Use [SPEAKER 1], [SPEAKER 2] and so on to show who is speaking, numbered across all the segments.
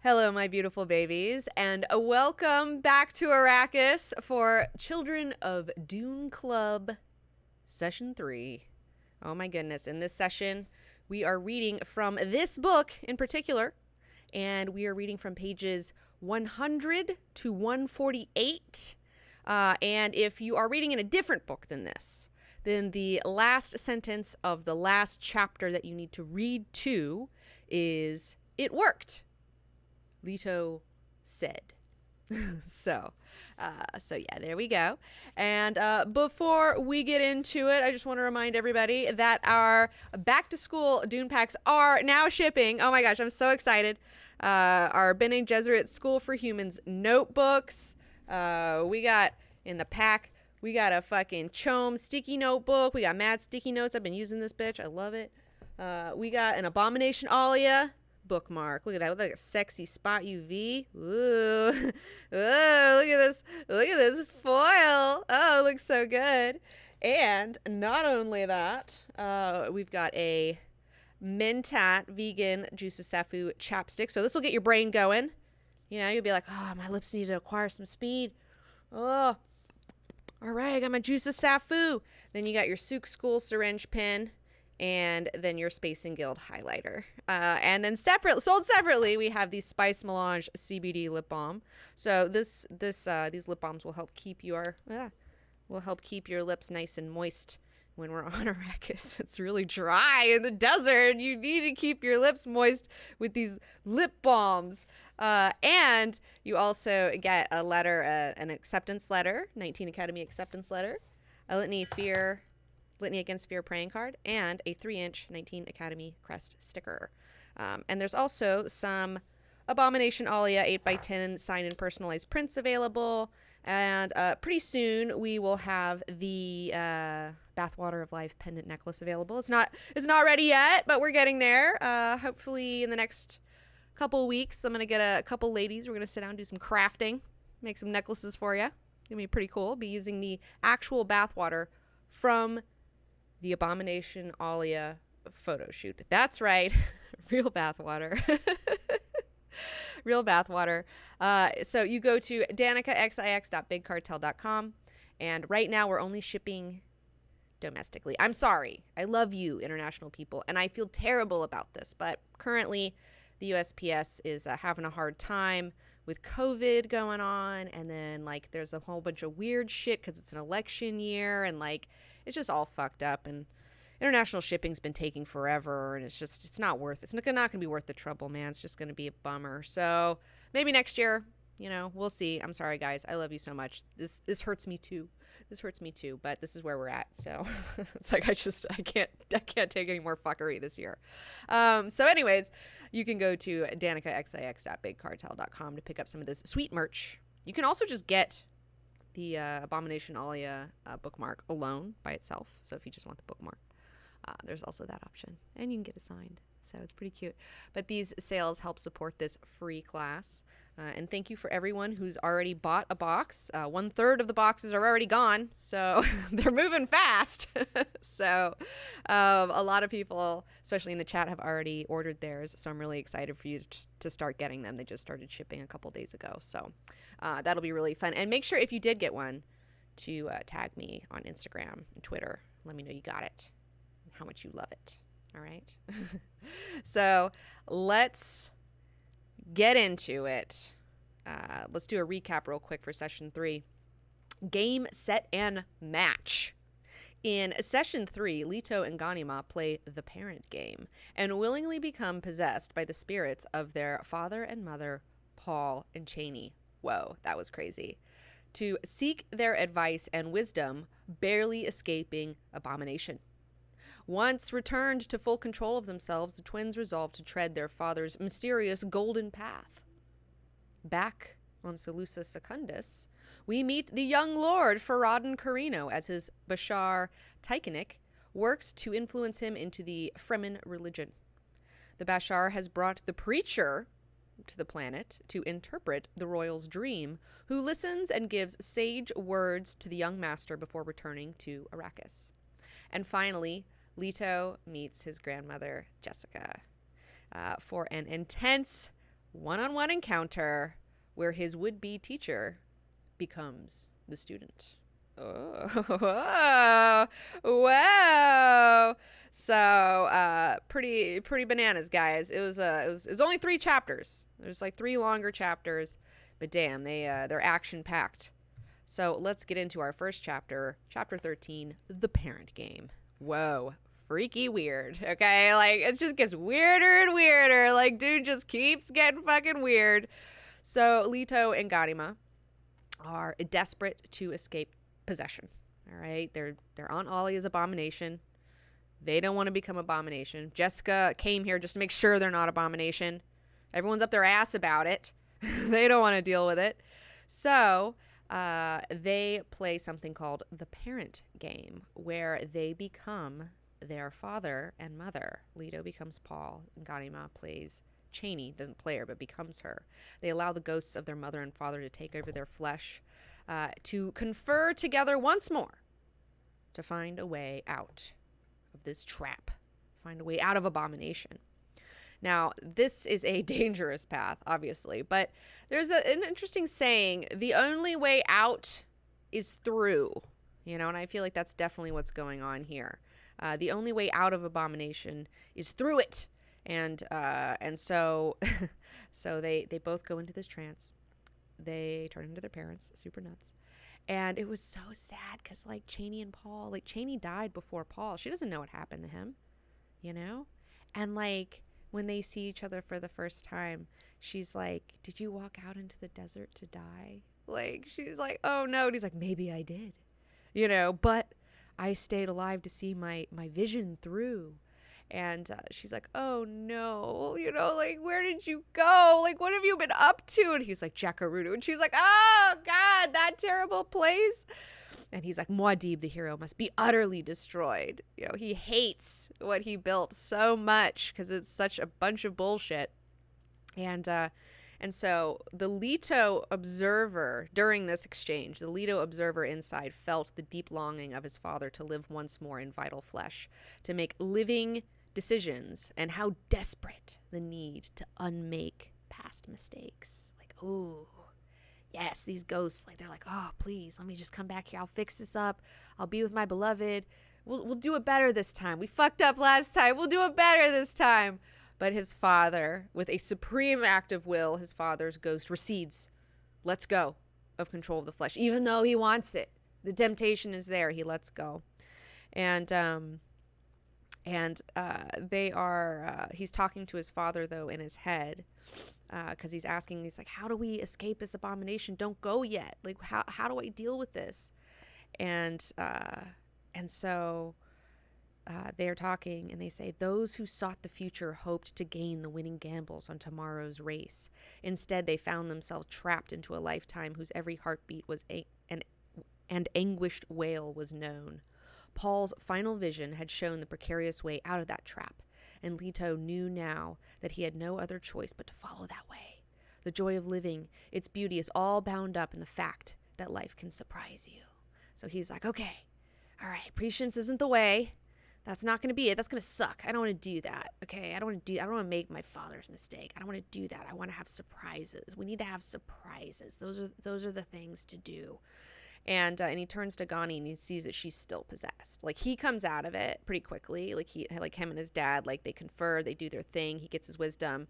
[SPEAKER 1] Hello, my beautiful babies, and welcome back to Arrakis for Children of Dune Club, Session 3. Oh my goodness, in this session, we are reading from this book in particular, and we are reading from pages 100 to 148. And if you are reading in a different book than this, then the last sentence of the last chapter that you need to read to is, "It worked," Leto said. So yeah, there we go. And before we get into it, I just want to remind everybody that our back to school Dune packs are now shipping. Oh my gosh, I'm so excited. Our Bene Gesserit School for Humans notebooks. We got in the pack, we got a fucking Chome sticky notebook. We got mad sticky notes. I've been using this bitch. I love it. We got an Abomination Alia bookmark. Look at that. Look like a sexy spot UV. Ooh. Ooh, look at this. Look at this foil. Oh, it looks so good. And not only that, we've got a Mentat vegan Juice of Safu chapstick. So this will get your brain going. You know, you'll be like, oh, my lips need to acquire some speed. Oh, all right, I got my Juice of Safu. Then you got your Souk School syringe pen, and then your Space and Guild highlighter. And then sold separately, we have the Spice Melange CBD lip balm. So these lip balms will help keep your lips nice and moist when we're on Arrakis. It's really dry in the desert. You need to keep your lips moist with these lip balms. And you also get a letter, an acceptance letter, 19 Academy acceptance letter, a Litany Against Fear praying card, and a 3-inch 19 Academy crest sticker. And there's also some Abomination Alia 8x10 sign and personalized prints available. And pretty soon we will have the Bathwater of Life pendant necklace available. It's not ready yet, but we're getting there. Hopefully in the next couple weeks, I'm going to get a couple ladies. We're going to sit down and do some crafting, make some necklaces for you. It's going to be pretty cool. Be using the actual bathwater from the Abomination Alia photo shoot. That's right. Real bathwater. Real bathwater. So you go to danikaxix.bigcartel.com, and right now we're only shipping domestically. I'm sorry. I love you, international people, and I feel terrible about this, but currently the USPS is having a hard time with COVID going on, and then like there's a whole bunch of weird shit because it's an election year, and like it's just all fucked up, and international shipping's been taking forever, and it's not gonna be worth the trouble, man. It's just gonna be a bummer. So maybe next year, you know, we'll see. I'm sorry, guys. I love you so much. This hurts me too. But this is where we're at. So it's like I can't take any more fuckery this year. So anyways, you can go to danikaxix.bigcartel.com to pick up some of this sweet merch. You can also just get the Abomination Alia bookmark alone by itself. So if you just want the bookmark, there's also that option, and you can get it signed. So it's pretty cute. But these sales help support this free class. And thank you for everyone who's already bought a box. 1/3 of the boxes are already gone, so they're moving fast. So a lot of people, especially in the chat, have already ordered theirs. So I'm really excited for you to start getting them. They just started shipping a couple days ago. So that'll be really fun. And make sure if you did get one to tag me on Instagram and Twitter. Let me know you got it and how much you love it. All right. So let's get into it. Let's do a recap real quick for session 3. Game, set, and match. In session 3, Leto and Ganima play the parent game and willingly become possessed by the spirits of their father and mother, Paul and Cheney. Whoa, that was crazy. To seek their advice and wisdom, barely escaping abomination. Once returned to full control of themselves, the twins resolved to tread their father's mysterious golden path. Back on Salusa Secundus, we meet the young lord Feron Carino as his Bashar Tykanik works to influence him into the Fremen religion. The Bashar has brought the preacher to the planet to interpret the royal's dream, who listens and gives sage words to the young master before returning to Arrakis. And finally, Leto meets his grandmother, Jessica, for an intense one-on-one encounter where his would-be teacher becomes the student. Oh, whoa. So, pretty bananas, guys. It was only 3 chapters. There's like 3 longer chapters, but damn, they're action-packed. So let's get into our first chapter, chapter 13, The Parent Game. Whoa, freaky weird, okay? Like, it just gets weirder and weirder. Like, dude just keeps getting fucking weird. So Leto and Ganima are desperate to escape possession, all right? They're on Ollie's abomination. They don't want to become abomination. Jessica came here just to make sure they're not abomination. Everyone's up their ass about it. They don't want to deal with it. So they play something called the Parent Game, where they become their father and mother. Leto becomes Paul, and Ganima plays Chani, doesn't play her, but becomes her. They allow the ghosts of their mother and father to take over their flesh, to confer together once more to find a way out of this trap, find a way out of abomination. Now, this is a dangerous path, obviously, but there's an interesting saying, the only way out is through, you know, and I feel like that's definitely what's going on here. The only way out of abomination is through it. And so so they both go into this trance. They turn into their parents, super nuts. And it was so sad because, like, Chani and Paul, like, Chani died before Paul. She doesn't know what happened to him, you know? And, like, when they see each other for the first time, she's like, did you walk out into the desert to die? Like, she's like, oh, no. And he's like, maybe I did, you know, but I stayed alive to see my vision through. And she's like, oh, no, you know, like, where did you go? Like, what have you been up to? And he's like, Jakarudu. And she's like, oh, God, that terrible place. And he's like, Muad'Dib, the hero, must be utterly destroyed. You know, he hates what he built so much because it's such a bunch of bullshit. And so the Leto observer, during this exchange, the Leto observer inside felt the deep longing of his father to live once more in vital flesh, to make living decisions, and how desperate the need to unmake past mistakes. Like, ooh, yes, these ghosts, like, they're like, oh, please, let me just come back here. I'll fix this up. I'll be with my beloved. We'll do it better this time. We fucked up last time. We'll do it better this time. But his father, with a supreme act of will, his father's ghost recedes, lets go of control of the flesh, even though he wants it. The temptation is there. He lets go. And they are, he's talking to his father, though, in his head, because he's asking, he's like, how do we escape this abomination? Don't go yet. Like, how do I deal with this? And so they're talking, and they say, those who sought the future hoped to gain the winning gambles on tomorrow's race. Instead, they found themselves trapped into a lifetime whose every heartbeat was and anguished wail was known. Paul's final vision had shown the precarious way out of that trap, and Leto knew now that he had no other choice but to follow that way. The joy of living, its beauty, is all bound up in the fact that life can surprise you. So he's like, okay, all right, prescience isn't the way. That's not going to be it. That's going to suck. I don't want to do that. Okay, I don't want to make my father's mistake. I don't want to do that. I want to have surprises. We need to have surprises. Those are the things to do. And he turns to Gani, and he sees that she's still possessed. Like, he comes out of it pretty quickly. Like him and his dad, like, they confer, they do their thing. He gets his wisdom.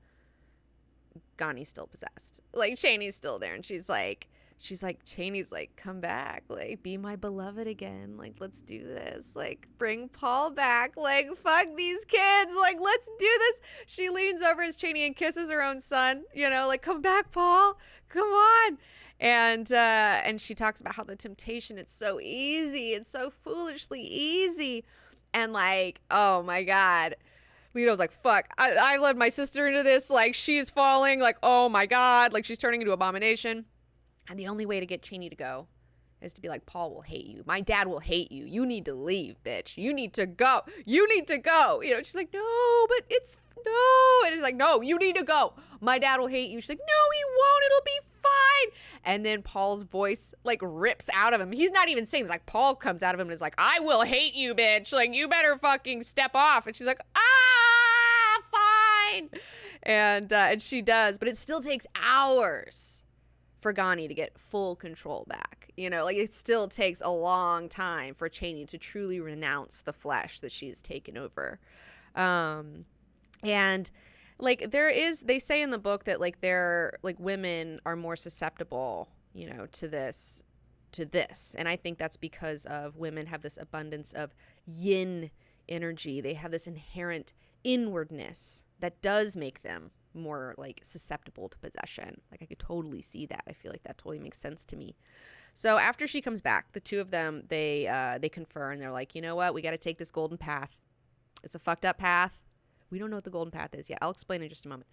[SPEAKER 1] Gani's still possessed. Like, Chani's still there, and she's like, Chani's like, come back, like, be my beloved again. Like, let's do this. Like, bring Paul back. Like, fuck these kids. Like, let's do this. She leans over as Chani and kisses her own son. You know, like, come back, Paul. Come on. And she talks about how the temptation, it's so easy. It's so foolishly easy. And, like, oh my God. Leto's like, fuck, I led my sister into this. Like, she's falling. Like, oh my God. Like, she's turning into abomination. And the only way to get Chani to go is to be like, Paul will hate you. My dad will hate you. You need to leave, bitch. You need to go. You need to go. You know, she's like, no, but it's, no. And he's like, no, you need to go. My dad will hate you. She's like, no, he won't. It'll be fine. And then Paul's voice, like, rips out of him. He's not even saying this. Like, Paul comes out of him and is like, I will hate you, bitch. Like, you better fucking step off. And she's like, fine. And she does, but it still takes hours for Ghani to get full control back. You know, like, it still takes a long time for Chani to truly renounce the flesh that she's taken over. And like, they say in the book that like women are more susceptible, you know, to this. And I think that's because of women have this abundance of yin energy. They have this inherent inwardness that does make them more like susceptible to possession. Like, I could totally see that. I feel like that totally makes sense to me. So after she comes back, the two of them, they confer, and they're like, you know what? We got to take this golden path. It's a fucked up path. We don't know what the golden path is yet. I'll explain in just a moment.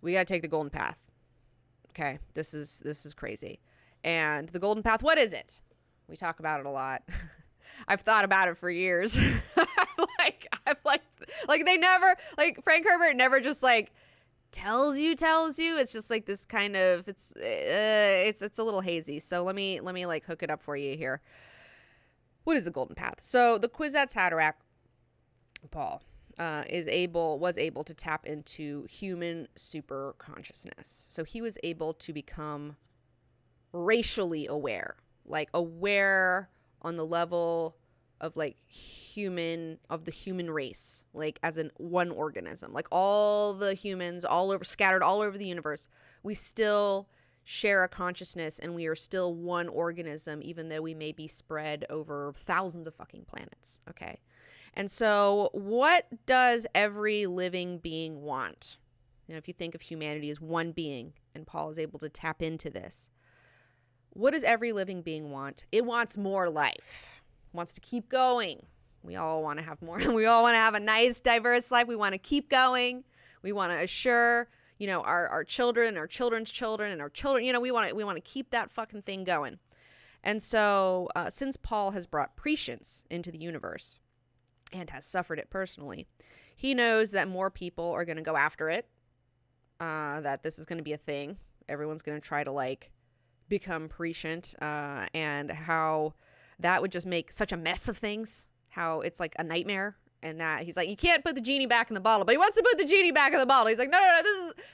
[SPEAKER 1] We got to take the golden path. Okay. This is crazy. And the golden path, what is it? We talk about it a lot. I've thought about it for years. like they never, like, Frank Herbert never just like tells you. It's just like this kind of, it's a little hazy. So let me like hook it up for you here. What is the golden path? So the Kwisatz Haderach, Paul, was able to tap into human super consciousness. So he was able to become racially aware, like aware on the level of like the human race, like as an one organism, like all the humans scattered all over the universe. We still share a consciousness, and we are still one organism, even though we may be spread over thousands of fucking planets. Okay. And so what does every living being want? You know, if you think of humanity as one being, and Paul is able to tap into this, what does every living being want? It wants more life. It wants to keep going. We all want to have more. We all want to have a nice, diverse life. We want to keep going. We want to assure, you know, our children, our children's children, and our children, you know, we want to keep that fucking thing going. And so since Paul has brought prescience into the universe and has suffered it personally, he knows that more people are going to go after it, that this is going to be a thing. Everyone's going to try to like become prescient, and how that would just make such a mess of things, how it's like a nightmare, and that he's like, you can't put the genie back in the bottle, but he wants to put the genie back in the bottle. He's like, no,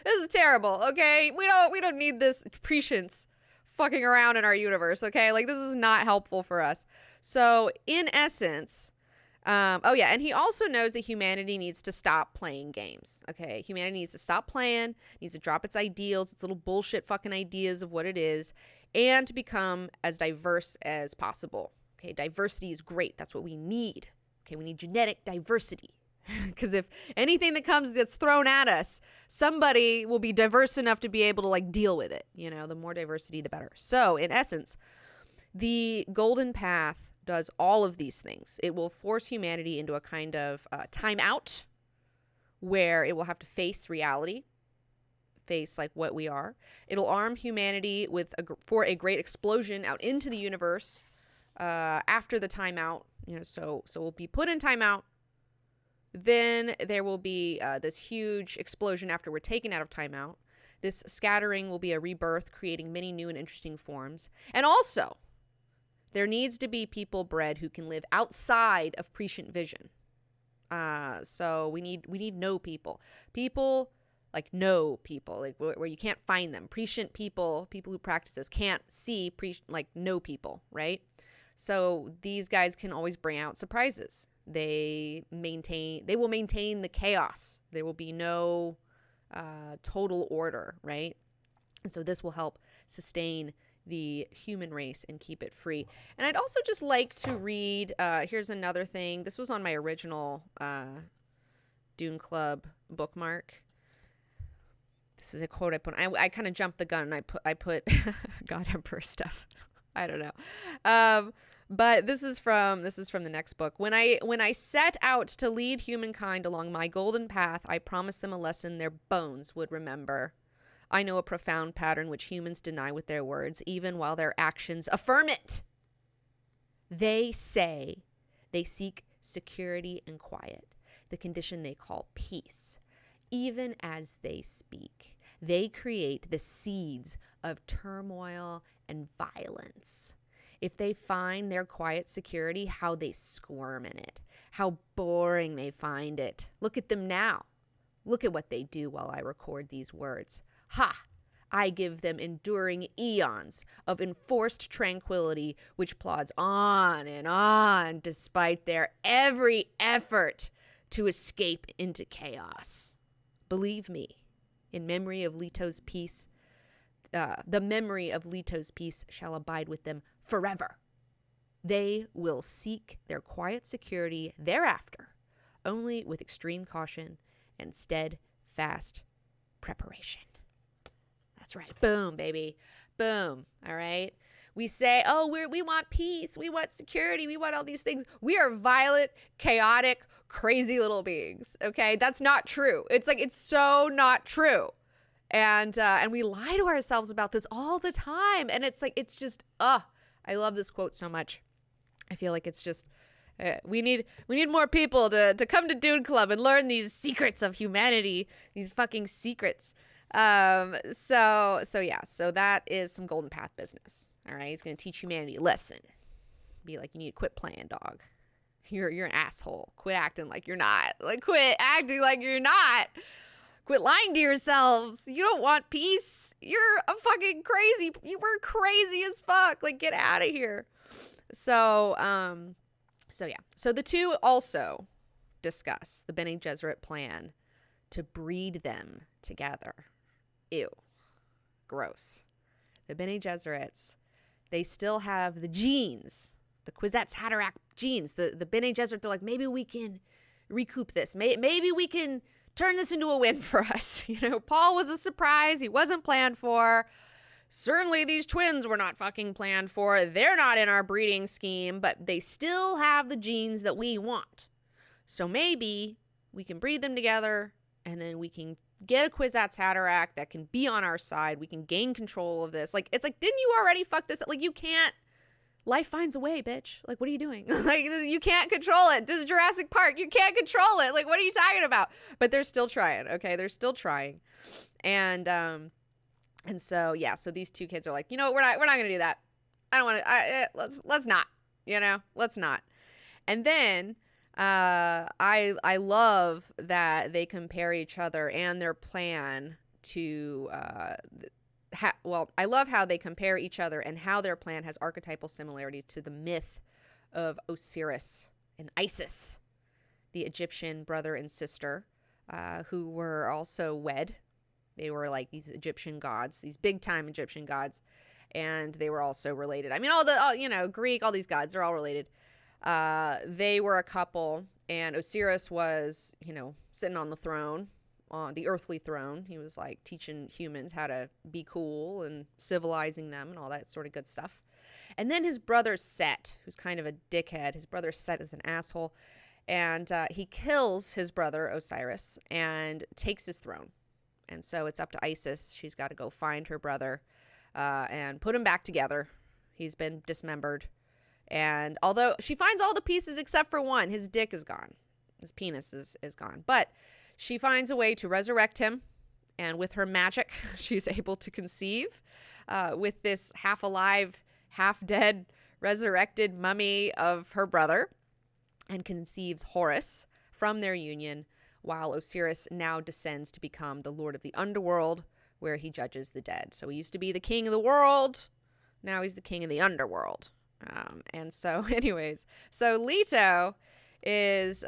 [SPEAKER 1] this is terrible. Okay, we don't need this prescience fucking around in our universe. Okay, like, this is not helpful for us. So in essence, and he also knows that humanity needs to stop playing games. Okay, humanity needs to stop playing, needs to drop its ideals, its little bullshit fucking ideas of what it is, and to become as diverse as possible. Okay, diversity is great. That's what we need. Okay, we need genetic diversity. Because if anything that's thrown at us, somebody will be diverse enough to be able to like deal with it. You know, the more diversity, the better. So in essence, the golden path does all of these things. It will force humanity into a kind of timeout where it will have to face reality, face like what we are. It'll arm humanity for a great explosion out into the universe after the timeout. You know, so we'll be put in timeout. Then there will be this huge explosion after we're taken out of timeout. This scattering will be a rebirth, creating many new and interesting forms. And also, there needs to be people bred who can live outside of prescient vision. So we need no people. People like no people, like where you can't find them. Prescient people who practice this can't see no people, right? So these guys can always bring out surprises. They will maintain the chaos. There will be no total order, right? And so this will help sustain the human race and keep it free. And I'd also just like to read, here's another thing. This was on my original Dune Club bookmark. This is a quote I put. I kind of jumped the gun and I put God Emperor stuff. I don't know. But this is from the next book. When I set out to lead humankind along my golden path, I promised them a lesson their bones would remember. I know a profound pattern which humans deny with their words, even while their actions affirm it. They say they seek security and quiet, the condition they call peace. Even as they speak, they create the seeds of turmoil and violence. If they find their quiet security, how they squirm in it, how boring they find it. Look at them now. Look at what they do while I record these words. Ha! I give them enduring eons of enforced tranquility, which plods on despite their every effort to escape into chaos. Believe me, in memory of Leto's peace, the memory of Leto's peace shall abide with them forever. They will seek their quiet security thereafter, only with extreme caution and steadfast preparation. That's right. Boom, baby. Boom. All right. We say, oh, we want peace. We want security. We want all these things. We are violent, chaotic, crazy little beings. Okay. That's not true. It's so not true. And we lie to ourselves about this all the time. And it's just, I love this quote so much. I feel like it's just, we need more people to come to Dune Club and learn these secrets of humanity, these fucking secrets. So that is some Golden Path business. All right. He's going to teach humanity a lesson. Be like, you need to quit playing, dog. You're an asshole. Quit acting like you're not. Quit acting like you're not. Quit lying to yourselves. You don't want peace. You're a fucking crazy. You were crazy as fuck. Get out of here. So the two also discuss the Bene Gesserit plan to breed them together. Ew. Gross. The Bene Gesserits, they still have the genes, the Kwisatz Haderach genes. The Bene Gesserit, they're like, maybe we can recoup this. Maybe we can turn this into a win for us. Paul was a surprise. He wasn't planned for. Certainly these twins were not fucking planned for. They're not in our breeding scheme, but they still have the genes that we want. So maybe we can breed them together, and then we can get a Kwisatz Haderach that can be on our side. We can gain control of this. It's like, didn't you already fuck this up? You can't. Life finds a way, bitch. What are you doing? You can't control it. This is Jurassic Park. You can't control it. What are you talking about? But they're still trying, okay? They're still trying. And so these two kids are like, we're not going to do that. I don't want to, let's not, let's not. And then, I love that they compare each other and their plan to, I love how they compare each other and how their plan has archetypal similarity to the myth of Osiris and Isis, the Egyptian brother and sister, who were also wed. They were like these Egyptian gods, these big time Egyptian gods. And they were also related. I mean, Greek, all these gods, they're all related. They were a couple, and Osiris was, sitting on the throne, on the earthly throne. He was teaching humans how to be cool and civilizing them and all that sort of good stuff. And then his brother Set, who's kind of a dickhead. His brother Set is an asshole. And he kills his brother Osiris and takes his throne. And so it's up to Isis. She's got to go find her brother and put him back together. He's been dismembered. And although she finds all the pieces except for one, his dick is gone. His penis is gone. But she finds a way to resurrect him. And with her magic, she's able to conceive with this half-alive, half-dead, resurrected mummy of her brother. And conceives Horus from their union, while Osiris now descends to become the Lord of the Underworld, where he judges the dead. So he used to be the king of the world. Now he's the king of the underworld. And so anyways, so Leto is,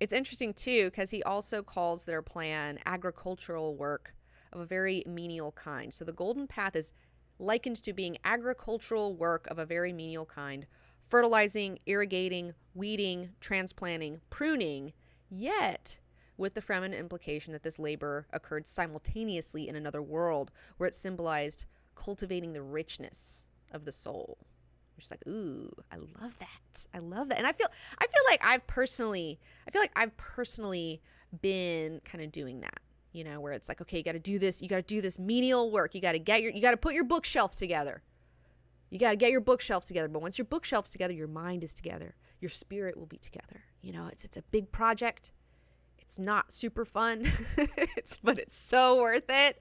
[SPEAKER 1] it's interesting too, because he also calls their plan agricultural work of a very menial kind. So the Golden Path is likened to being agricultural work of a very menial kind, fertilizing, irrigating, weeding, transplanting, pruning, yet with the Fremen implication that this labor occurred simultaneously in another world where it symbolized cultivating the richness of the soul. Just ooh, I love that. I love that. And I feel like I've personally been kind of doing that, where it's okay, you got to do this menial work. You got to put your bookshelf together. You got to get your bookshelf together. But once your bookshelf's together, your mind is together. Your spirit will be together. It's a big project. It's not super fun, but it's so worth it.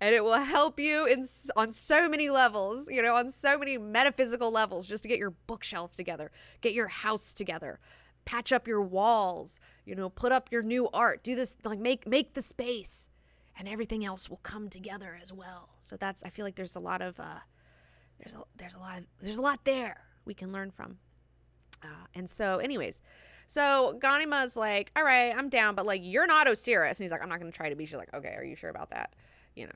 [SPEAKER 1] And it will help you on so many levels, on so many metaphysical levels, just to get your bookshelf together, get your house together, patch up your walls, put up your new art, do this, like make the space, and everything else will come together as well. So I feel like there's a lot of, there's a lot there we can learn from. And so anyways, so Ganima's like, all right, I'm down, but like, you're not Osiris. And he's like, I'm not going to try to be. She's like, okay, are you sure about that?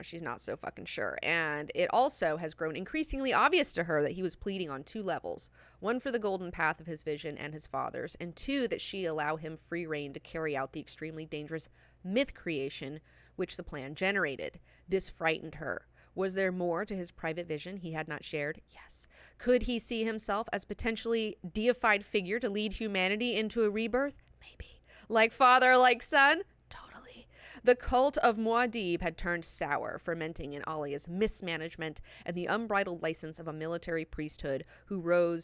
[SPEAKER 1] She's not so fucking sure. And it also has grown increasingly obvious to her that he was pleading on 2 levels. 1, for the golden path of his vision and his father's, and 2, that she allow him free rein to carry out the extremely dangerous myth creation which the plan generated. This frightened her. Was there more to his private vision he had not shared? Yes. Could he see himself as potentially deified figure to lead humanity into a rebirth? Maybe. Like father, like son? Totally. The cult of Muad'Dib had turned sour, fermenting in Alia's mismanagement and the unbridled license of a military priesthood who rode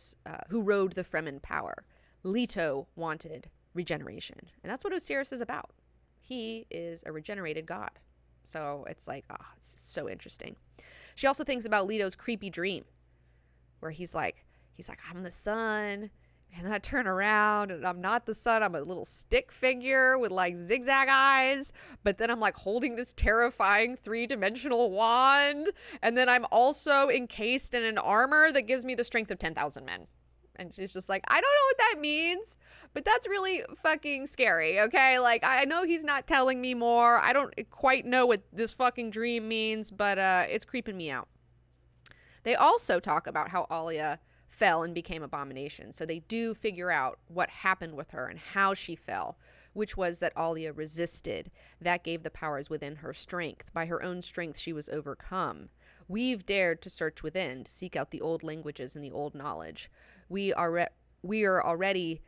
[SPEAKER 1] the Fremen power. Leto wanted regeneration. And that's what Osiris is about. He is a regenerated god. So it's like, it's so interesting. She also thinks about Leto's creepy dream where he's like, I'm the sun. And then I turn around and I'm not the sun. I'm a little stick figure with like zigzag eyes. But then I'm like holding this terrifying 3-dimensional wand. And then I'm also encased in an armor that gives me the strength of 10,000 men. And she's just like, I don't know what that means, but that's really fucking scary, okay? Like, I know he's not telling me more. I don't quite know what this fucking dream means, but it's creeping me out. They also talk about how Alia fell and became abomination. So they do figure out what happened with her and how she fell, which was that Alia resisted. That gave the powers within her strength. By her own strength, she was overcome. We've dared to search within, to seek out the old languages and the old knowledge. We are already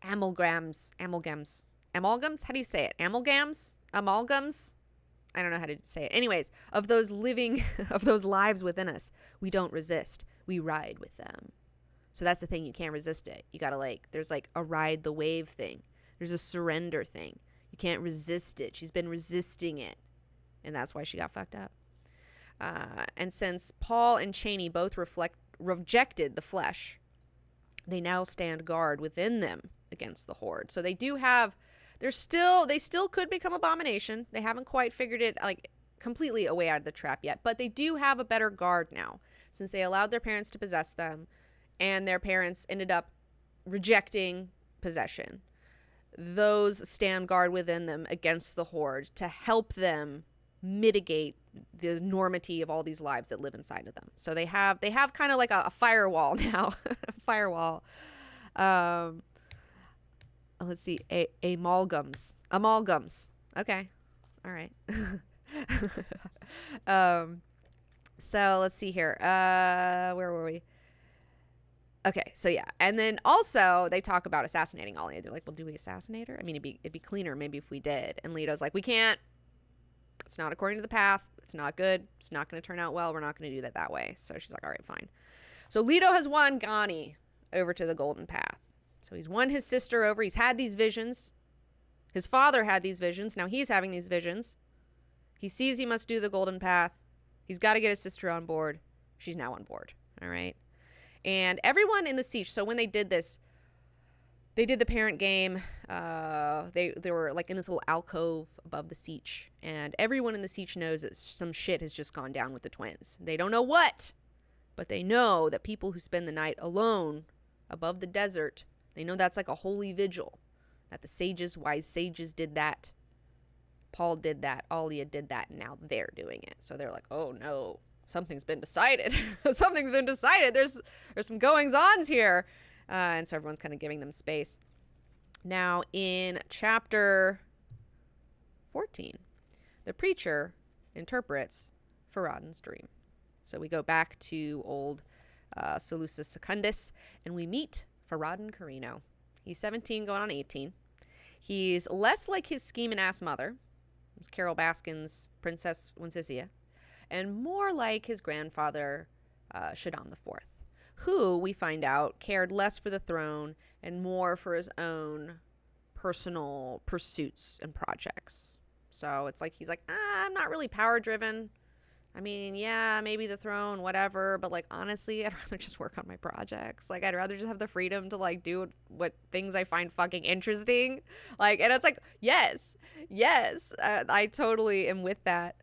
[SPEAKER 1] amalgams. How do you say it? Amalgams? I don't know how to say it. Anyways, of those lives within us, we don't resist. We ride with them. So that's the thing. You can't resist it. You gotta there's like a ride the wave thing. There's a surrender thing. You can't resist it. She's been resisting it. And that's why she got fucked up. And since Paul and Chaney both rejected the flesh, they now stand guard within them against the horde. So they still could become abomination. They haven't quite figured it completely a way out of the trap yet, but they do have a better guard now since they allowed their parents to possess them and their parents ended up rejecting possession. Those stand guard within them against the horde to help them mitigate the enormity of all these lives that live inside of them. So they have kind of like a firewall now. Firewall. Let's see. Amalgams. Okay. All right. So let's see here. Where were we? Okay, so yeah. And then also they talk about assassinating Alia. They're like, well, do we assassinate her? I mean, it'd be cleaner maybe if we did. And Leto's like, we can't. It's not according to the path. It's not good. It's not going to turn out well. We're not going to do that way. So she's like, all right, fine. So Leto has won Ghani over to the Golden Path. So he's won his sister over. He's had these visions. His father had these visions. Now he's having these visions. He sees he must do the Golden Path. He's got to get his sister on board. She's now on board. All right. And everyone in the siege. So when they did this, they did the parent game. They were like in this little alcove above the siege. And everyone in the siege knows that some shit has just gone down with the twins. They don't know what, but they know that people who spend the night alone above the desert, they know that's like a holy vigil. That the sages, wise sages did that. Paul did that. Alia did that. And now they're doing it. So they're like, oh no, something's been decided. Something's been decided. There's some goings-ons here. And so everyone's kind of giving them space. Now, in chapter 14, the preacher interprets Feron's dream. So we go back to old Seleucus Secundus, and we meet Feron Carino. He's 17 going on 18. He's less like his scheming-ass mother, Carol Baskin's Princess Wincisia, and more like his grandfather, Shaddam IV, who, we find out, cared less for the throne and more for his own personal pursuits and projects. So it's like he's like, I'm not really power-driven. I mean, yeah, maybe the throne, whatever, but like honestly, I'd rather just work on my projects. Like I'd rather just have the freedom to like do what things I find fucking interesting. Like, and it's like, yes, I totally am with that.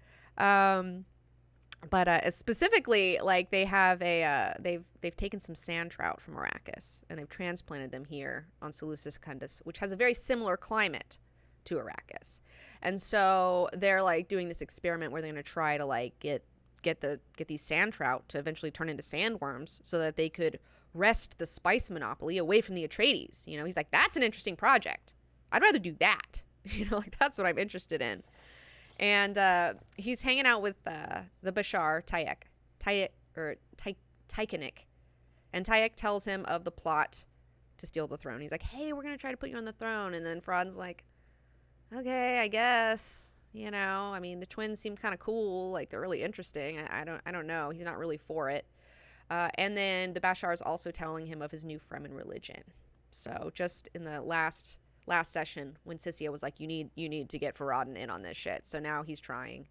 [SPEAKER 1] But specifically, like they have they've taken some sand trout from Arrakis and they've transplanted them here on Seleucus Secundus, which has a very similar climate to Arrakis. And so they're like doing this experiment where they're going to try to like get these sand trout to eventually turn into sandworms so that they could wrest the spice monopoly away from the Atreides. You know, he's like, that's an interesting project. I'd rather do that. You know, like that's what I'm interested in. And he's hanging out with the Bashar Tykanik, and Tyek tells him of the plot to steal the throne. He's like, hey, we're gonna try to put you on the throne. And then Feron's like, okay, I guess. You know, I mean, the twins seem kind of cool, like they're really interesting. I don't know. He's not really for it. And then the Bashar is also telling him of his new Fremen religion. So just in the last session when Sissia was like, you need to get Feron in on this shit. So now he's trying.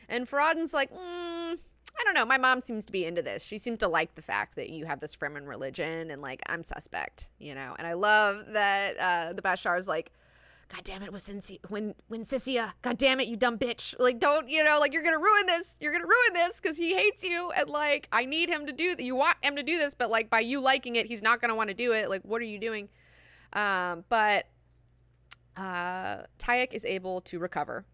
[SPEAKER 1] And Feron's like, I don't know. My mom seems to be into this. She seems to like the fact that you have this Fremen religion and like, I'm suspect, you know? And I love that the Bashar's like, God damn it, when Sissia, God damn it, you dumb bitch. Like, don't, you know, like you're going to ruin this. You're going to ruin this because he hates you. And like, I need him to do that. You want him to do this, but like by you liking it, he's not going to want to do it. Like, what are you doing? But Tyek is able to recover,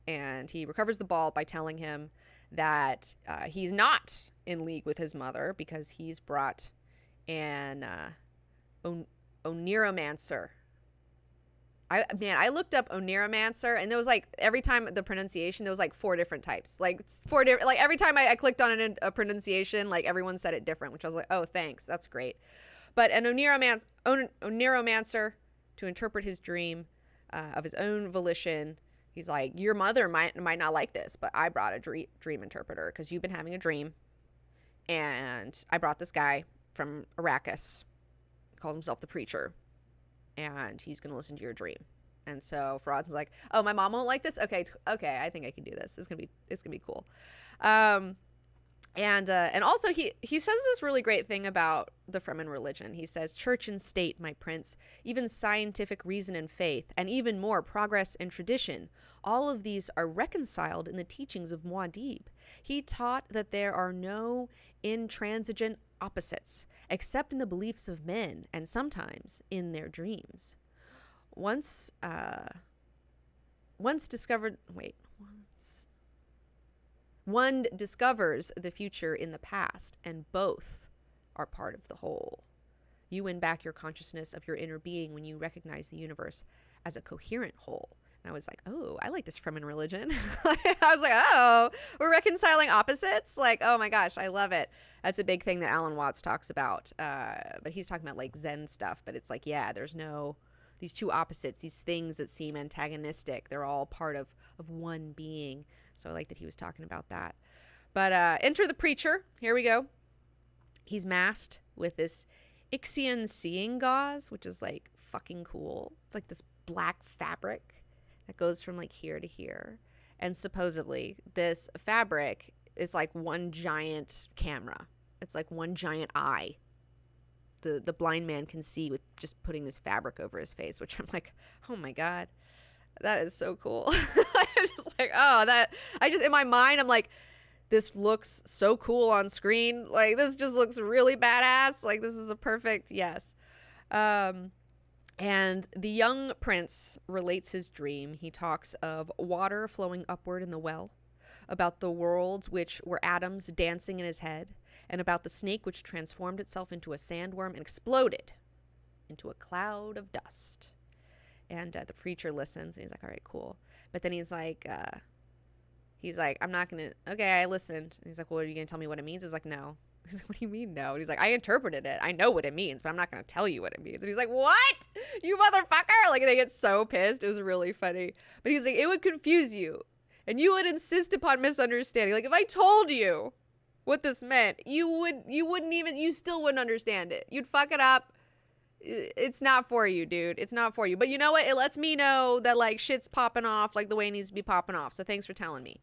[SPEAKER 1] and he recovers the ball by telling him that he's not in league with his mother because he's brought an Oniromancer. I looked up Oniromancer, and there was like, every time the pronunciation, there was like 4 different types. Like 4 different, like every time I clicked on a pronunciation, like everyone said it different, which I was like, oh, thanks, that's great. But an Oniromancer to interpret his dream of his own volition. He's like, your mother might not like this, but I brought a dream interpreter because you've been having a dream, and I brought this guy from Arrakis. He calls himself the Preacher, and he's gonna listen to your dream. And so Feron's like, oh, my mom won't like this. Okay, I think I can do this. It's gonna be cool. And also he says this really great thing about the Fremen religion. He says, church and state, my prince, even scientific reason and faith, and even more progress and tradition, all of these are reconciled in the teachings of Muad'Dib. He taught that there are no intransigent opposites, except in the beliefs of men, and sometimes in their dreams. Once one discovers the future in the past, and both are part of the whole. You win back your consciousness of your inner being when you recognize the universe as a coherent whole. And I was like, oh, I like this Fremen religion. I was like, oh, we're reconciling opposites? Like, oh my gosh, I love it. That's a big thing that Alan Watts talks about. But he's talking about like Zen stuff. But it's like, yeah, there's no, these two opposites, these things that seem antagonistic. They're all part of one being. So I like that he was talking about that. But enter the Preacher. Here we go. He's masked with this Ixian seeing gauze, which is like fucking cool. It's like this black fabric that goes from like here to here. And supposedly this fabric is like one giant camera. It's like one giant eye. The blind man can see with just putting this fabric over his face, which I'm like, oh my God. That is so cool. I'm just like, oh, that, I just, in my mind, I'm like, this looks so cool on screen. Like, this just looks really badass. Like, this is a perfect yes. And the young prince relates his dream. He talks of water flowing upward in the well, about the worlds which were atoms dancing in his head, and about the snake which transformed itself into a sandworm and exploded into a cloud of dust. And the Preacher listens, and he's like, all right, cool. But then he's like, I'm not going to, okay, I listened. And he's like, well, are you going to tell me what it means? He's like, no. He's like, what do you mean no? And he's like, I interpreted it. I know what it means, but I'm not going to tell you what it means. And he's like, what? You motherfucker? Like, they get so pissed. It was really funny. But he's like, it would confuse you, and you would insist upon misunderstanding. Like, if I told you what this meant, you still wouldn't understand it. You'd fuck it up. It's not for you, dude. It's not for you. But you know what? It lets me know that like shit's popping off like the way it needs to be popping off. So thanks for telling me.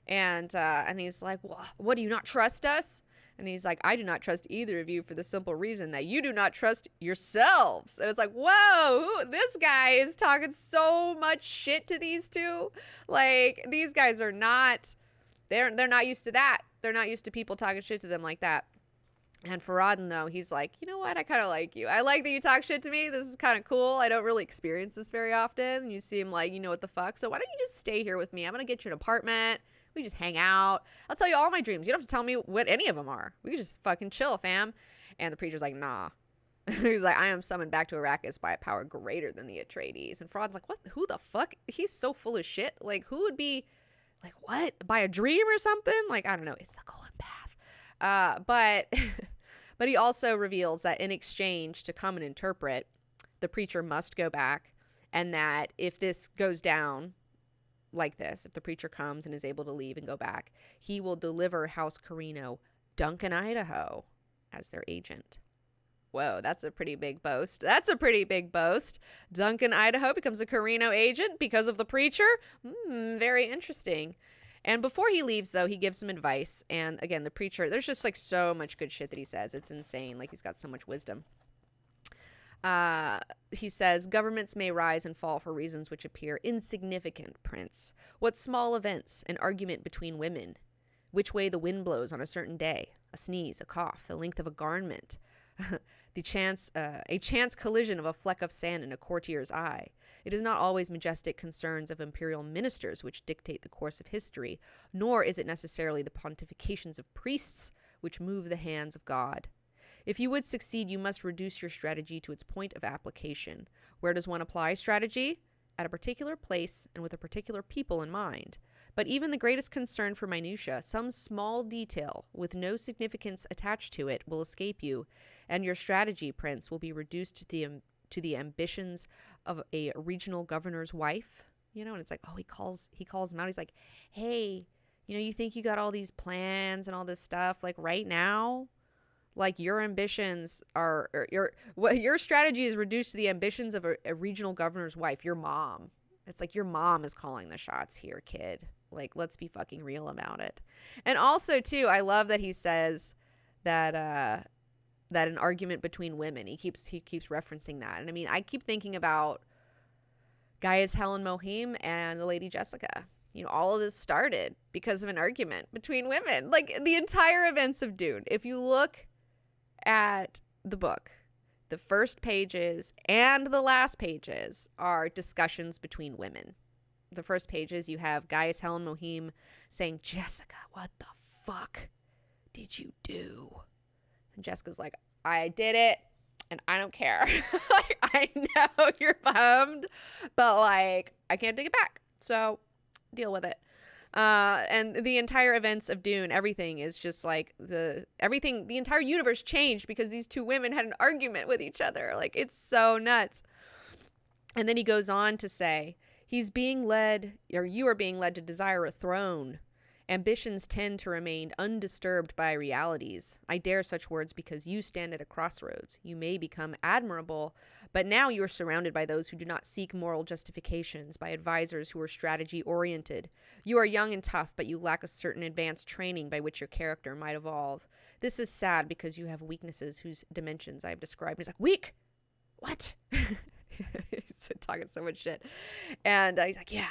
[SPEAKER 1] And he's like, what, do you not trust us? And he's like, I do not trust either of you for the simple reason that you do not trust yourselves. And it's like, whoa, this guy is talking so much shit to these two. Like, these guys are not, they're not used to that. They're not used to people talking shit to them like that. And Feron, though, he's like, you know what? I kind of like you. I like that you talk shit to me. This is kind of cool. I don't really experience this very often. You seem like you know what the fuck. So why don't you just stay here with me? I'm going to get you an apartment. We just hang out. I'll tell you all my dreams. You don't have to tell me what any of them are. We can just fucking chill, fam. And the preacher's like, nah. He's like, I am summoned back to Arrakis by a power greater than the Atreides. And Feron's like, what? Who the fuck? He's so full of shit. Like, who would be, like, what? By a dream or something? Like, I don't know. It's the golden path. But he also reveals that in exchange to come and interpret, the preacher must go back. And that if this goes down like this, if the preacher comes and is able to leave and go back, he will deliver House Carino Duncan, Idaho as their agent. Whoa, that's a pretty big boast. That's a pretty big boast. Duncan, Idaho becomes a Carino agent because of the preacher? Very interesting. And before he leaves, though, he gives some advice. And again, the preacher, there's just like so much good shit that he says. It's insane. Like, he's got so much wisdom. He says, governments may rise and fall for reasons which appear insignificant, Prince. What small events, an argument between women, which way the wind blows on a certain day, a sneeze, a cough, the length of a garment, a chance collision of a fleck of sand in a courtier's eye. It is not always majestic concerns of imperial ministers which dictate the course of history, nor is it necessarily the pontifications of priests which move the hands of God. If you would succeed, you must reduce your strategy to its point of application. Where does one apply strategy? At a particular place and with a particular people in mind. But even the greatest concern for minutiae, some small detail with no significance attached to it, will escape you, and your strategy, Prince, will be reduced to the ambitions of a regional governor's wife. You know, and it's like, oh, he calls him out. He's like, hey, you know, you think you got all these plans and all this stuff, like right now? Like, your ambitions are, your strategy is reduced to the ambitions of a regional governor's wife, your mom. It's like, your mom is calling the shots here, kid. Like, let's be fucking real about it. And also, too, I love that he says that an argument between women, he keeps referencing that. And I mean, I keep thinking about Gaius Helen Mohim and the Lady Jessica. You know, all of this started because of an argument between women. Like, the entire events of Dune, if you look at the book, the first pages and the last pages are discussions between women. The first pages, you have Gaius Helen Mohim saying, Jessica, what the fuck did you do? And Jessica's like, I did it and I don't care. Like, I know you're bummed, but like, I can't take it back. So deal with it. And the entire events of Dune, everything is just like the entire universe changed because these two women had an argument with each other. Like, it's so nuts. And then he goes on to say, you are being led to desire a throne. Ambitions tend to remain undisturbed by realities. I dare such words because you stand at a crossroads. You may become admirable, but now you are surrounded by those who do not seek moral justifications, by advisors who are strategy-oriented. You are young and tough, but you lack a certain advanced training by which your character might evolve. This is sad because you have weaknesses whose dimensions I have described. He's like, weak? What? He's talking so much shit. And he's like, yeah,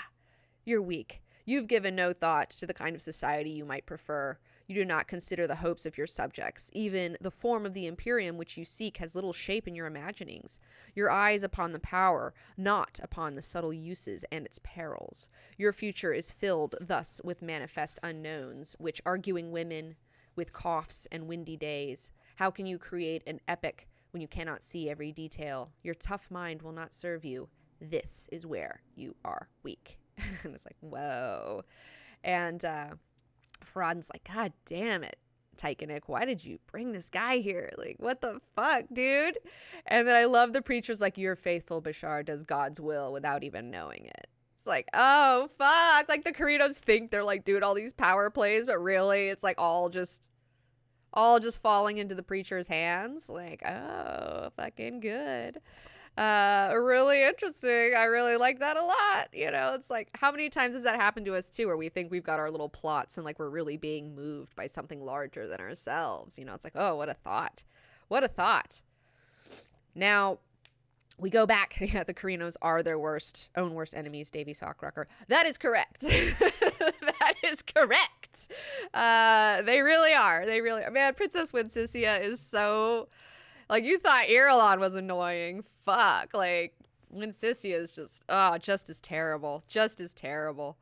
[SPEAKER 1] you're weak. You've given no thought to the kind of society you might prefer. You do not consider the hopes of your subjects. Even the form of the Imperium which you seek has little shape in your imaginings. Your eye is upon the power, not upon the subtle uses and its perils. Your future is filled thus with manifest unknowns, which arguing women, with coughs and windy days. How can you create an epic when you cannot see every detail? Your tough mind will not serve you. This is where you are weak. And it's like, whoa. And Feron's like, God damn it, Tychonik, why did you bring this guy here? Like, what the fuck, dude? And then I love the preacher's like, your faithful Bashar does God's will without even knowing it. It's like, oh, fuck. Like, the Carrinos think they're like doing all these power plays, but really it's like all just falling into the preacher's hands. Like, oh, fucking good. Really interesting. I really like that a lot. It's like, how many times has that happened to us too, where we think we've got our little plots and like we're really being moved by something larger than ourselves? It's like, oh, what a thought. What a thought. Now, we go back. Yeah, the Carrinos are their own worst enemies, Davy Sockrucker. That is correct. That is correct. They really are. They really are. Man, Princess Wincisia is so... Like, you thought Irulan was annoying. Fuck. Like, Wincisia is just as terrible. Just as terrible.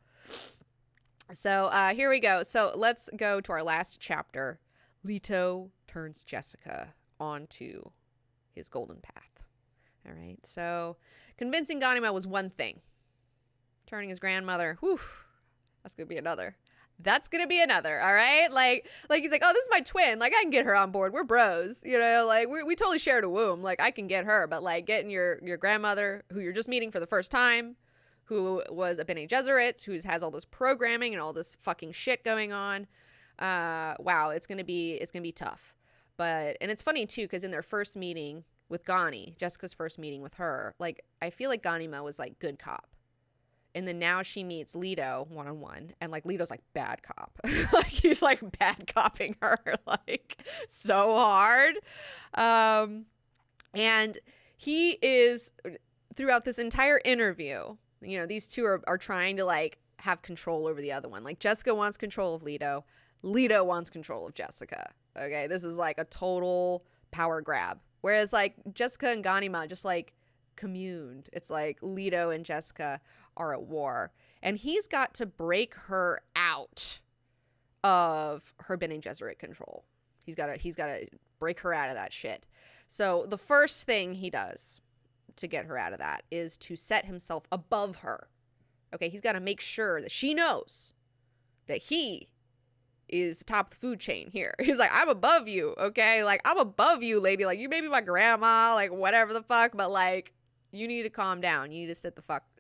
[SPEAKER 1] So, here we go. So, let's go to our last chapter. Leto turns Jessica onto his golden path. All right. So, convincing Ganima was one thing. Turning his grandmother, whew, that's going to be another. That's going to be another, all right? Like he's like, oh, this is my twin. Like, I can get her on board. We're bros, like, we totally shared a womb. Like, I can get her. But, like, getting your grandmother, who you're just meeting for the first time, who was a Bene Gesserit, who has all this programming and all this fucking shit going on. Wow, it's going to be tough. And it's funny, too, because in their first meeting with Ghani, Jessica's first meeting with her, like, I feel like Ganima was, like, good cop. And then now she meets Leto one-on-one, and, like, Leto's, like, bad cop. Like, he's, like, bad copping her, like, so hard. And he is, throughout this entire interview, these two are trying to, like, have control over the other one. Like, Jessica wants control of Leto. Leto wants control of Jessica. Okay, this is, like, a total power grab. Whereas, like, Jessica and Ganima just, like, communed. It's like Leto and Jessica are at war, and he's got to break her out of her Bene Gesserit control. He's got to break her out of that shit. So the first thing he does to get her out of that is to set himself above her. Okay, he's got to make sure that she knows that he is the top of the food chain here. He's like, I'm above you, okay? Like, I'm above you, lady. Like, you may be my grandma, like, whatever the fuck, but, like, you need to calm down. You need to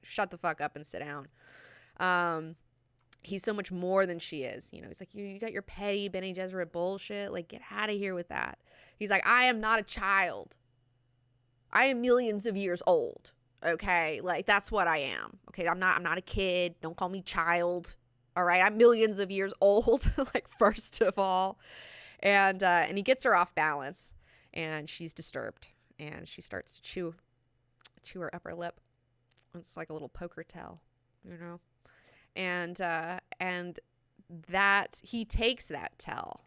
[SPEAKER 1] shut the fuck up and sit down. He's so much more than she is. He's like, you got your petty Bene Gesserit bullshit. Like, get out of here with that. He's like, I am not a child. I am millions of years old. Okay? Like, that's what I am. Okay? I'm not a kid. Don't call me child. All right? I'm millions of years old. Like, first of all. And he gets her off balance, and she's disturbed, and she starts to chew her upper lip. It's like a little poker tell, and that he takes that tell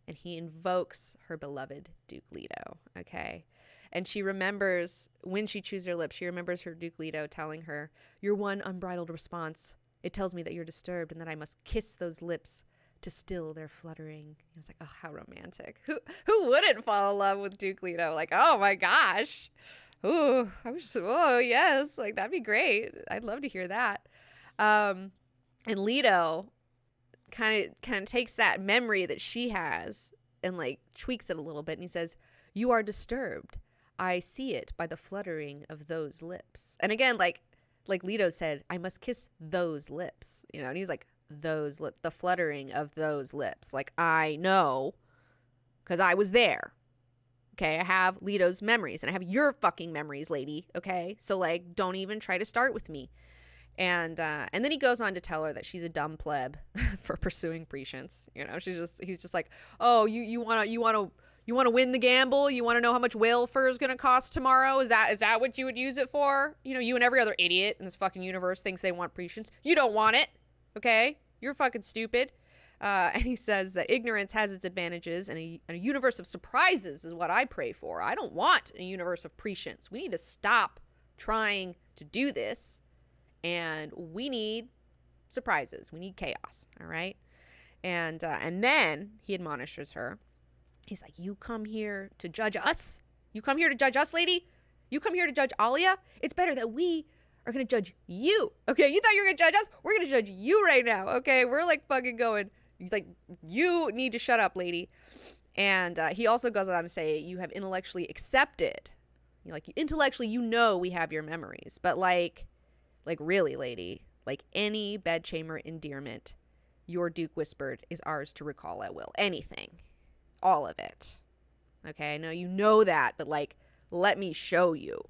[SPEAKER 1] and he invokes her beloved Duke Leto. Okay. And she remembers, when she chews her lips, she remembers her Duke Leto telling her, your one unbridled response, it tells me that you're disturbed and that I must kiss those lips to still their fluttering. I was like, oh, how romantic. Who wouldn't fall in love with Duke Leto? Like, oh my gosh. Ooh, oh yes, like, that'd be great. I'd love to hear that. And Leto kind of takes that memory that she has and, like, tweaks it a little bit, and he says, you are disturbed. I see it by the fluttering of those lips. And again, like Leto said, I must kiss those lips, and he's like, those lips, the fluttering of those lips. Like, I know, because I was there. Okay, I have Leto's memories, and I have your fucking memories, lady. Okay, so, like, don't even try to start with me. And then he goes on to tell her that she's a dumb pleb for pursuing prescience. He's just like, oh, you want to win the gamble? You want to know how much whale fur is gonna cost tomorrow? Is that what you would use it for? You and every other idiot in this fucking universe thinks they want prescience. You don't want it. Okay, you're fucking stupid. And he says that ignorance has its advantages, and a universe of surprises is what I pray for. I don't want a universe of prescience. We need to stop trying to do this, and we need surprises. We need chaos, all right? And then he admonishes her. He's like, you come here to judge us? You come here to judge us, lady? You come here to judge Alia? It's better that we are going to judge you, okay? You thought you were going to judge us? We're going to judge you right now, okay? We're, like, fucking going... He's like, you need to shut up, lady. And he also goes on to say, you have intellectually accepted. Intellectually, we have your memories. But, like really, lady, like any bedchamber endearment, your Duke whispered is ours to recall at will. Anything. All of it. Okay, I know you know that, but, like, let me show you.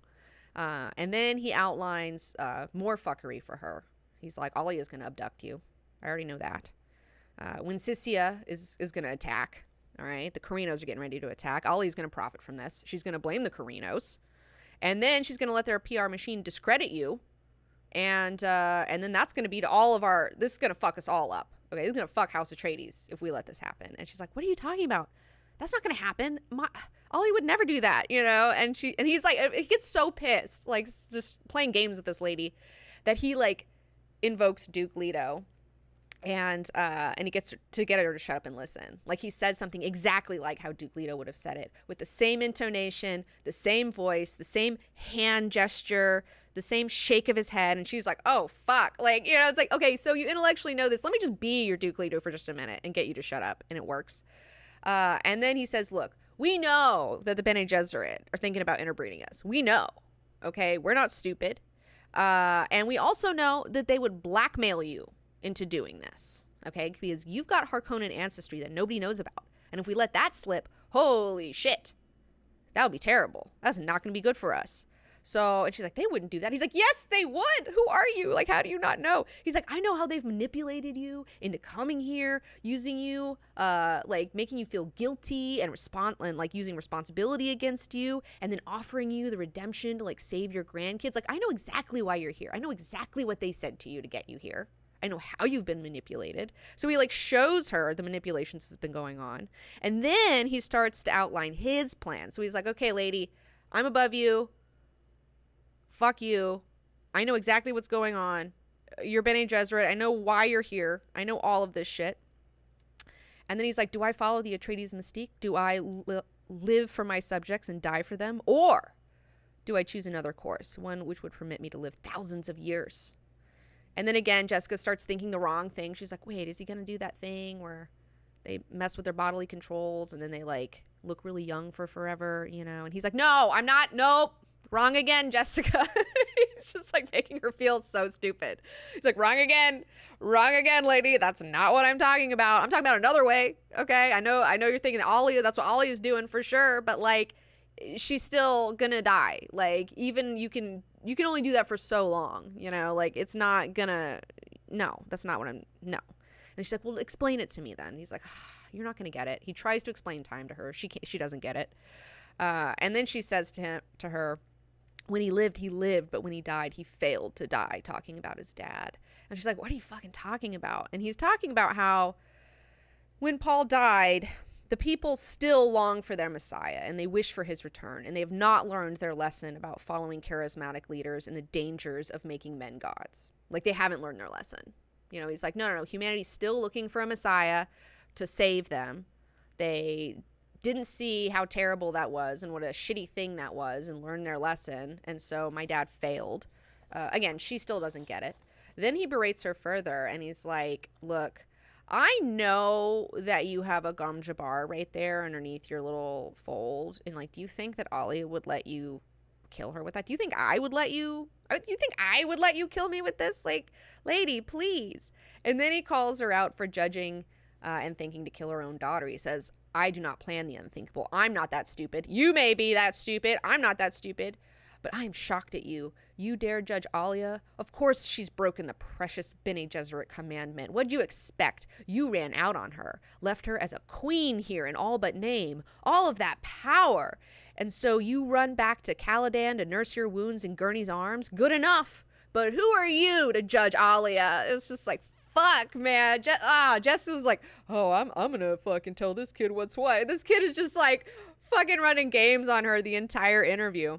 [SPEAKER 1] And then he outlines more fuckery for her. He's like, Alia is going to abduct you. I already know that. When Sissia is going to attack, all right, the Carinos are getting ready to attack. Alia's going to profit from this. She's going to blame the Carinos. And then she's going to let their PR machine discredit you. And then that's going to be to all of our, this is going to fuck us all up. Okay, this is going to fuck House Atreides if we let this happen. And she's like, what are you talking about? That's not going to happen. Ollie would never do that, you know? And he's like, he gets so pissed, like just playing games with this lady, that he like invokes Duke Leto. And he gets to get her to shut up and listen. Like he says something exactly like how Duke Leto would have said it, with the same intonation, the same voice, the same hand gesture, the same shake of his head. And she's like, oh, fuck. Like, you know, it's like, okay, so you intellectually know this. Let me just be your Duke Leto for just a minute and get you to shut up. And it works. And then he says, look, we know that the Bene Gesserit are thinking about interbreeding us. We know. Okay, we're not stupid. And we also know that they would blackmail you into doing this, okay? Because you've got Harkonnen ancestry that nobody knows about. And if we let that slip, holy shit, that would be terrible. That's not going to be good for us. So, and she's like, they wouldn't do that. He's like, yes, they would. Who are you? Like, how do you not know? He's like, I know how they've manipulated you into coming here, using you, like making you feel guilty and like using responsibility against you, and then offering you the redemption to like save your grandkids. Like, I know exactly why you're here. I know exactly what they said to you to get you here. I know how you've been manipulated. So he like shows her the manipulations that's been going on. And then he starts to outline his plan. So he's like, okay, lady, I'm above you. Fuck you. I know exactly what's going on. You're Bene Gesserit. I know why you're here. I know all of this shit. And then he's like, do I follow the Atreides mystique? Do I live for my subjects and die for them? Or do I choose another course, one which would permit me to live thousands of years? And then again, Jessica starts thinking the wrong thing. She's like, wait, is he going to do that thing where they mess with their bodily controls and then they like look really young for forever, you know? And he's like, no, I'm not. Nope. Wrong again, Jessica. He's just like making her feel so stupid. He's like, wrong again, lady. That's not what I'm talking about. I'm talking about another way. Okay. I know you're thinking Ollie, that's what Ollie is doing for sure. But like, she's still gonna die. Like, even you can only do that for so long, you know, like it's not gonna, no, that's not what no. And she's like, well, explain it to me then. And he's like, you're not gonna get it. He tries to explain time to her. She doesn't get it. And then she says to her, when he lived, but when he died, he failed to die, talking about his dad. And she's like, what are you fucking talking about? And he's talking about how when Paul died, the people still long for their Messiah and they wish for his return. And they have not learned their lesson about following charismatic leaders and the dangers of making men gods. Like, they haven't learned their lesson. You know, he's like, no. Humanity's still looking for a Messiah to save them. They didn't see how terrible that was and what a shitty thing that was and learn their lesson. And so my dad failed. Again, she still doesn't get it. Then he berates her further and he's like, look, I know that you have a Gom Jabbar right there underneath your little fold. And like, do you think that Ollie would let you kill her with that? Do you think I would let you kill me with this? Like, lady, please. And then he calls her out for judging and thinking to kill her own daughter. He says, I do not plan the unthinkable. I'm not that stupid. You may be that stupid. I'm not that stupid. But I am shocked at you. You dare judge Alia? Of course she's broken the precious Bene Gesserit commandment. What'd you expect? You ran out on her. Left her as a queen here in all but name. All of that power. And so you run back to Caladan to nurse your wounds in Gurney's arms? Good enough. But who are you to judge Alia? It's just like, fuck, man. Jess was like, oh, I'm gonna fucking tell this kid what's what. This kid is just like fucking running games on her the entire interview.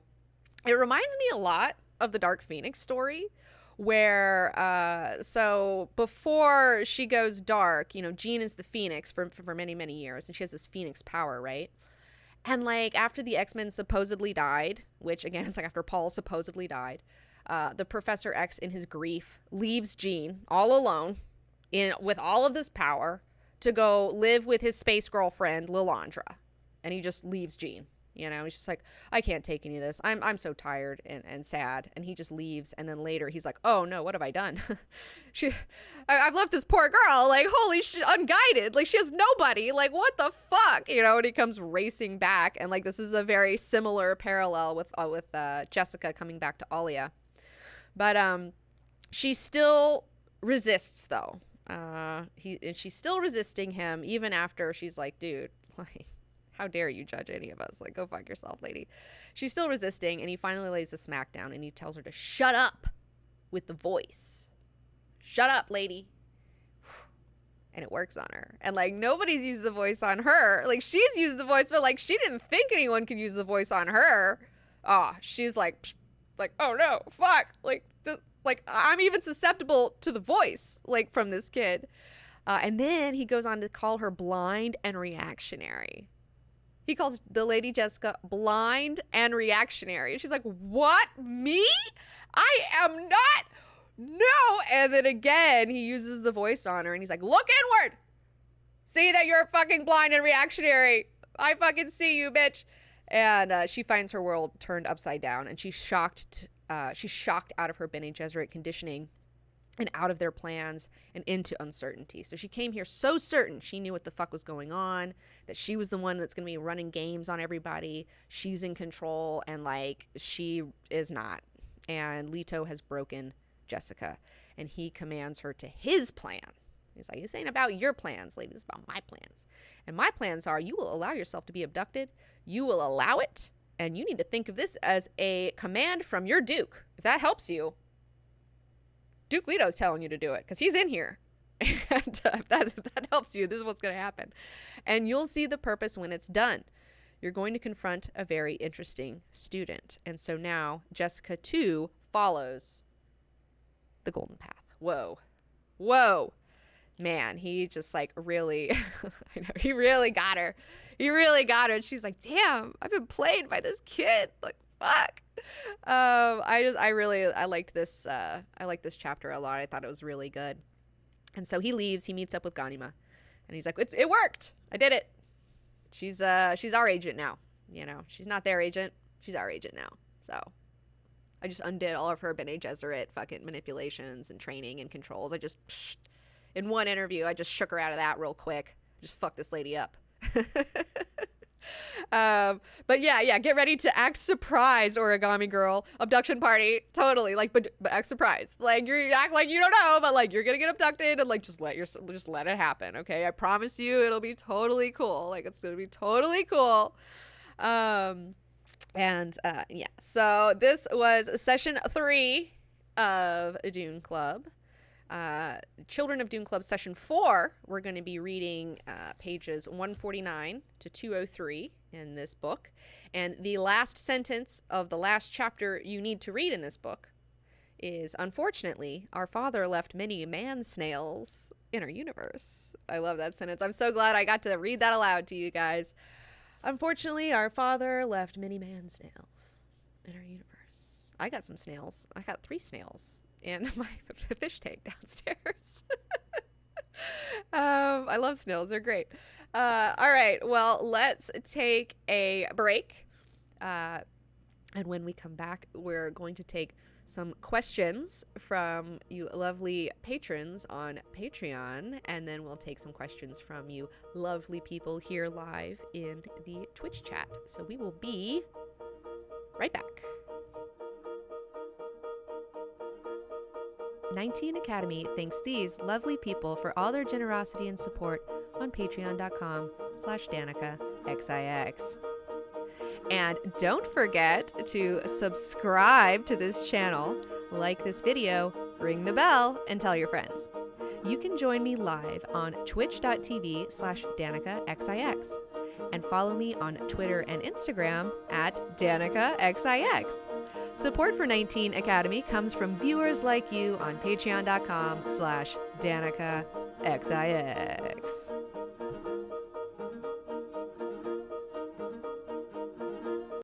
[SPEAKER 1] It reminds me a lot of the Dark Phoenix story where, so before she goes dark, you know, Jean is the Phoenix for many, many years, and she has this Phoenix power, right? And like after the X-Men supposedly died, which again, it's like after Paul supposedly died, the Professor X in his grief leaves Jean all alone with all of this power to go live with his space girlfriend, Lilandra. And he just leaves Jean. He's just like, I can't take any of this. I'm so tired and sad. And he just leaves. And then later he's like, oh no, what have I done? I've left this poor girl, like, holy shit, unguided. Like, she has nobody. Like, what the fuck? And he comes racing back. And like, this is a very similar parallel with Jessica coming back to Alia. But she still resists though. She's still resisting him even after she's like, dude, like, how dare you judge any of us? Like, go fuck yourself, lady. She's still resisting, and he finally lays the smack down, and he tells her to shut up with the voice. Shut up, lady. And it works on her. And, like, nobody's used the voice on her. Like, she's used the voice, but, like, she didn't think anyone could use the voice on her. Oh, she's like, oh, no, fuck. Like, I'm even susceptible to the voice, like, from this kid. And then he goes on to call her blind and reactionary. He calls the Lady Jessica blind and reactionary. And she's like, what? Me? I am not. No. And then again, he uses the voice on her and he's like, look inward. See that you're fucking blind and reactionary. I fucking see you, bitch. And she finds her world turned upside down, and she's shocked out of her Bene Gesserit conditioning and out of their plans and into uncertainty. So she came here so certain she knew what the fuck was going on, that she was the one that's going to be running games on everybody. She's in control, and like, she is not. And Leto has broken Jessica, and he commands her to his plan. He's like, this ain't about your plans, lady. This is about my plans. And my plans are, you will allow yourself to be abducted. You will allow it. And you need to think of this as a command from your Duke. If that helps you, Duke Leto's telling you to do it because he's in here. And if that helps you, this is what's going to happen. And you'll see the purpose when it's done. You're going to confront a very interesting student. And so now Jessica, too, follows the golden path. Whoa. Man, he just like really, I know, he really got her. And she's like, damn, I've been played by this kid. Like, fuck. I liked this chapter a lot. I thought it was really good. And so he leaves, he meets up with Ganima, and he's like, it worked. I did it. She's our agent now. She's not their agent. She's our agent now. So I just undid all of her Bene Gesserit fucking manipulations and training and controls. In one interview, I just shook her out of that real quick. Just fucked this lady up. But yeah, get ready to act surprised, origami girl. Abduction party, totally. Like, but act surprised. Like, you act like you don't know, but like you're gonna get abducted, and like just let it happen, okay? I promise you, it'll be totally cool. Like, it's gonna be totally cool. Yeah. So this was session 3 of Dune Club. Children of Dune Club session 4, we're going to be reading pages 149 to 203 in this book. And the last sentence of the last chapter you need to read in this book is, unfortunately, our father left many man snails in our universe. I love that sentence. I'm so glad I got to read that aloud to you guys. Unfortunately, our father left many man snails in our universe. I got some snails. I got 3 snails in my fish tank downstairs. I love snails. They're great. All right. Well, let's take a break. And when we come back, we're going to take some questions from you lovely patrons on Patreon. And then we'll take some questions from you lovely people here live in the Twitch chat. So we will be right back. 19 Academy thanks these lovely people for all their generosity and support on patreon.com/DanikaXIX. And don't forget to subscribe to this channel, like this video, ring the bell, and tell your friends. You can join me live on twitch.tv/DanikaXIX and follow me on Twitter and Instagram at DanikaXIX. Support for 19 Academy comes from viewers like you on patreon.com/DanikaXIX.